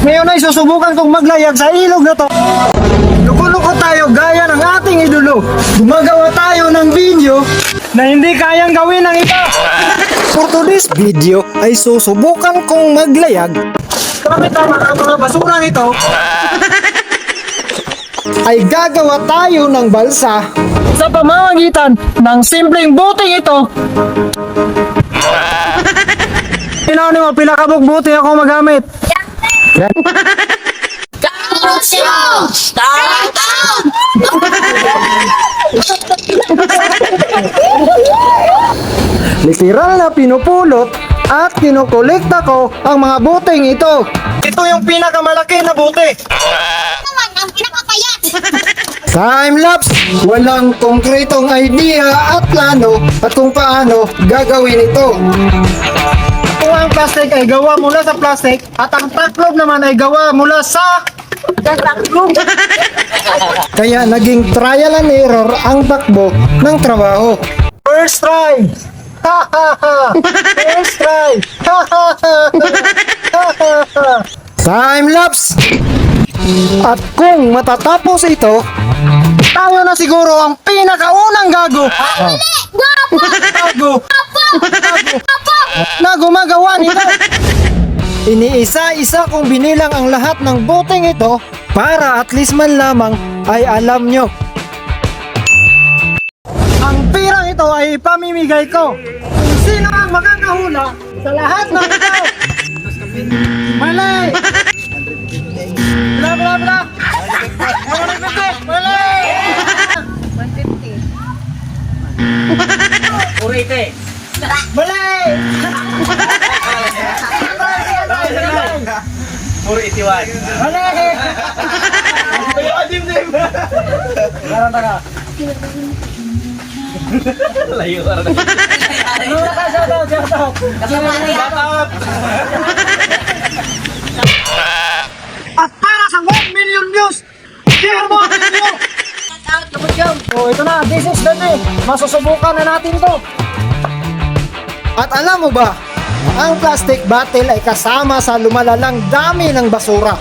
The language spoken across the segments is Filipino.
Ngayon ay susubukan kong maglayag sa ilog na to. Luko-luko tayo gaya ng ating idolo. Gumagawa tayo ng video na hindi kayang gawin ng iba. For today's video ay susubukan kong maglayag. Gamit ang mga basurang ito ay gagawa tayo ng balsa sa pamamagitan ng simpleng buting ito. Inaw mo, pila ka buti ako magamit. Literal na pinupulot at kinukolekta ko ang mga buting ito. Ito yung pinakamalaki na buti. Naman ang pinakapayat. Time-lapse! Walang konkretong idea at plano at kung paano gagawin ito. Kung ang plastic ay gawa mula sa plastic at ang taklob naman ay gawa mula sa taklob. Kaya naging trial and error ang takbo ng trabaho. First try! Ha ha ha! First try! Ha ha ha! Ha ha ha! Time-lapse! At kung matatapos ito, tayo na siguro ang pinakaunang gago. Gago na gumagawa nito. Iniisa-isa kong binilang ang lahat ng buting ito para at least man lamang ay alam nyo. Ang pirang ito ay ipamimigay ko kung sino ang makakahula sa lahat ng ito. Mali! Bla bla bla! Mali! 150. Urite. Mali! 481. Mali! Layo ka rin. Shoutout! At para sa 1 million views, share mo ang video! So ito na, this is the day. Masusubukan na natin to. At alam mo ba, ang plastic bottle ay kasama sa lumalalang dami ng basura.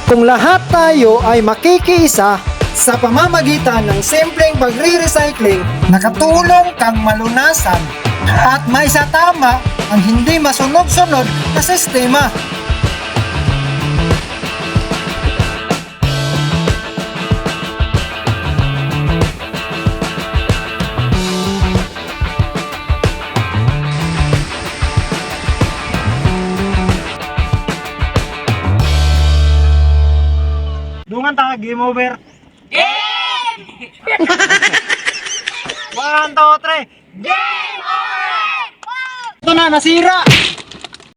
Kung lahat tayo ay makikiisa sa pamamagitan ng simpleng pagre-recycling, nakatulong kang malunasan at may sa tama ang hindi masunod-sunod na sistema. Dungan ta, game over. Game! 1, 2, 3. Game over! Ito na, nasira.